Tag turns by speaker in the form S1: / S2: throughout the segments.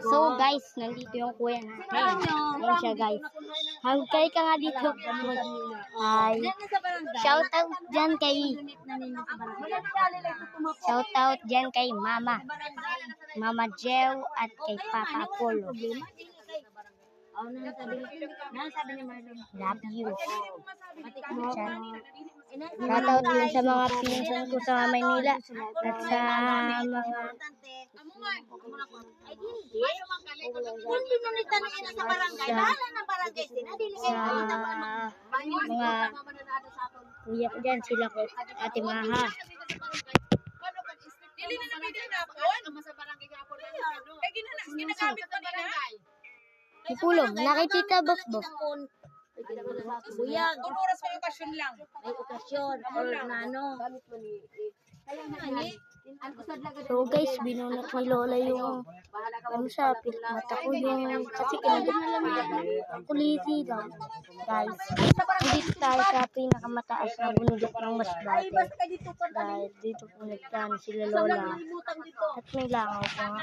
S1: So guys, nandito yung kuya natin. Ayan siya guys. Hangkay ka nga dito. Hi. Shout out dyan kay Mama. Mama Jew at kay Papa Apollo. Love you. Shoutout din sa mga pinsan ko sa Maynila at sa mga kuya ko dyan, sila ko, Ate Maha. Ipulong, nakikita Bok.
S2: Kuya, kung oras may okasyon lang. May okasyon or ano.
S1: So guys, binunot ni Lola yung sa mata ko yung kasi kuliti daw. Guys, dito tayo sa pinakamataas na bundok ng Masbate. Dahil dito po nagtan sila Lola. At may langaw pa nga.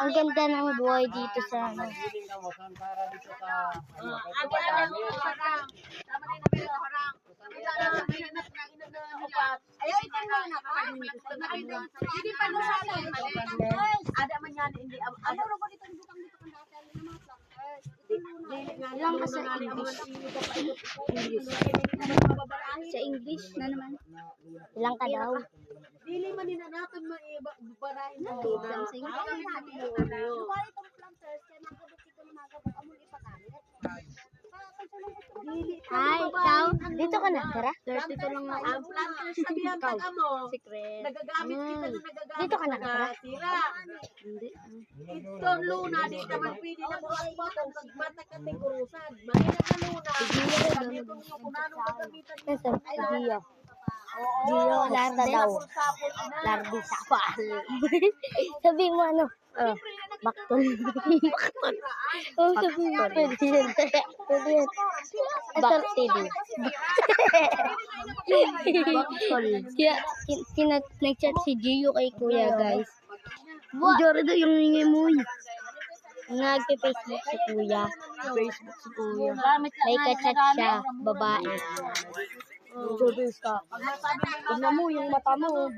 S1: Ang ganda ng buhay dito sa ano. Ilang ka sa English? Sa English na naman. Ilang ka daw?
S2: Dili man din natin maibarahin na.
S1: Hi, ikaw? Dito ka na, tara?
S2: Dito lang na. Ang planters sabihan ka mo.
S1: Secret.
S2: Nagagamit kita na nagagamit.
S1: Dito ka na, tara?
S2: Sira.
S1: Hindi.
S2: Ito luna, di naman pwede na buhat-buhat ang pagmata ka tigurusan. Mahina ka luna. Gamitin mo kung ano magamitan mo.
S1: Nasaan? Gio. Gio, Larda daw. Lardi sapal. Sabi mo ano? Baktol. Baktol. Oh, sabi mo. Pwede yan. Pwede yan. Assorted. Baktol. Kaya, nag-chat si Gio kay kuya, guys. Joro daw yung hingi mo. Nagpe-Facebook si kuya. Facebook si kuya. May ka-chat siya, babae. Jodis ka. Tignan mo yung mata mo,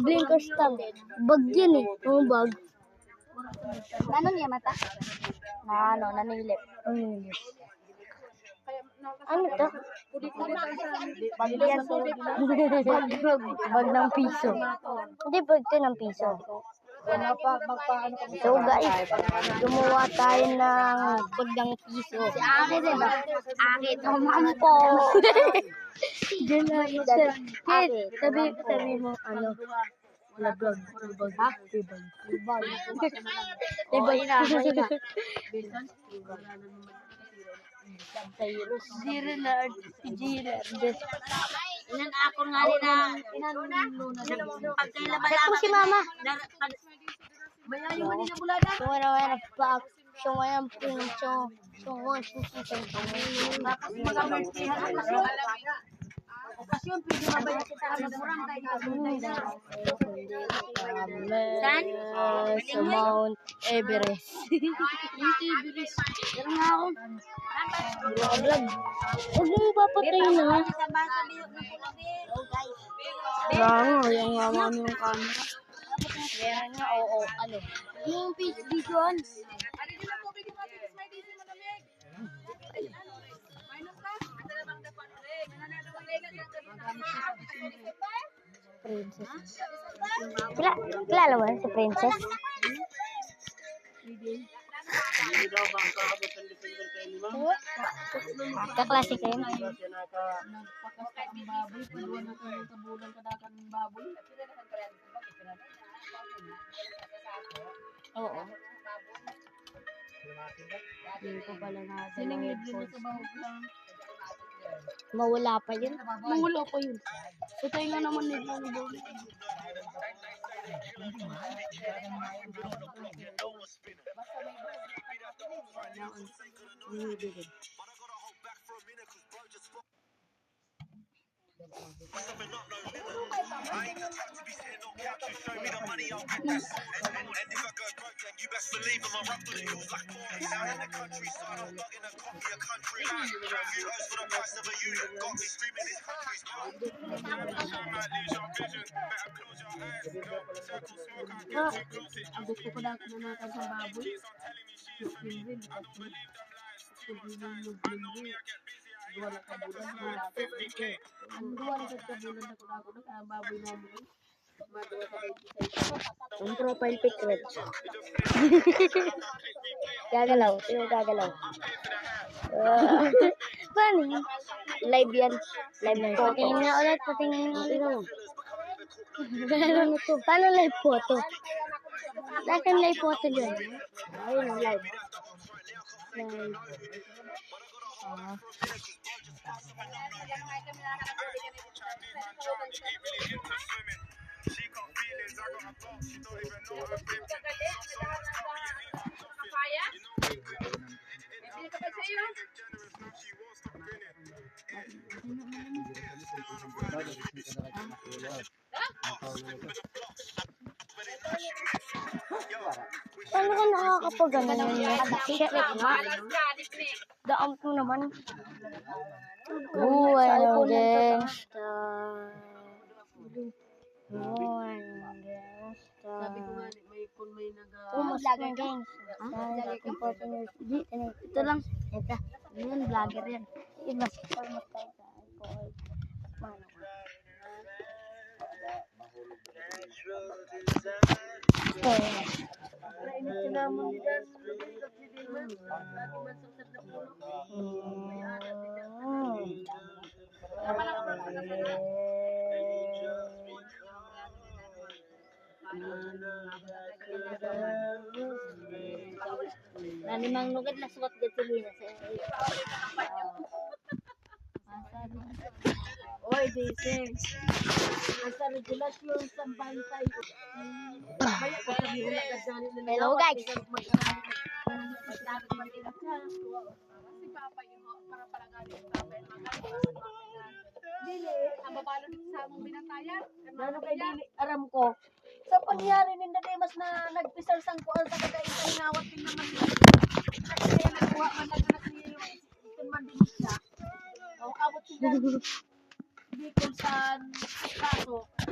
S1: blinker stop. Bag yan eh. Yung bag. Ano niya mata? Nanilip. Ano to? Bag yan. Bag ng piso. Hindi, bag to ng piso. So guys, gumawa tayo ng bag ng piso. Si Aki din ba? Aki, tumampo. Diyan lang. Sabi mo, ano? Labag. Ha? Ibag na. Zero na.
S2: Inan ako nga rin na pagkailabay
S1: Check mo si mama.
S2: Mayayo man din na bulada.
S1: So wala back. So walang pincho. So
S2: Tapos mag-birthday okasyon pwede mabayad kita murang
S1: San? Sa Mount Everest. Mount Everest. Pero nga ako. Vlog. Huwag mo papatayin na. Bravo, yung mama mo yung camera. Meron nga, oo, ano. Yung vision. Princess. Kilala mo si Princess? Kaklase kayo? Oo. Hindi ko pala natin ang headphones. Mawala pa yun? Mawala pa yun. So tayo nga naman nila.
S2: Ang gusto ko na kumanakan sa baboy. Yung bilbil, kasi yung bilbil. Dua na kabulan. Ang dua na kabulan na kunako na ang baboy namin. Madua ka kayo sa
S1: Ang profile pic red. Gagalaw. Sino gagalaw? Paano yun? Live yan. Live na. Patingin nga ulit. Patingin nga ulit. Paano live photo? Saan live photo dyan? Ayun ang live. Live. Paano ka nakakapag-ano yun? Shit nga. Daam ko naman. Ano gangsta.
S2: Sabi ko nga, may kung may
S1: Vlogger gangs. Ito lang. Ito. Yun, vlogger yan. Iba.
S2: Nainit ka naman ni Dan. Kasi di man, lagi masakit na puno. May anak din yan.
S1: Nanimang lugad na sukat gasolina sa
S2: Oy, Deseng. Nasa regulasyon sa bantay. Kaya ko sabihin na kasali na
S1: Hello, guys.
S2: Kasi Papa yun, para palanganin yung Papa yun. Dili, ang babalo dito sa among binatayan. Ano kay dili, aram ko. Sa pangyari ni Dademas na nagpisar sang kuan sa kagain sa hingawat din naman. Kasi kaya nagkuha man nagkanak niya yung itin man din siya. Abot siya. Hindi kung saan kaso.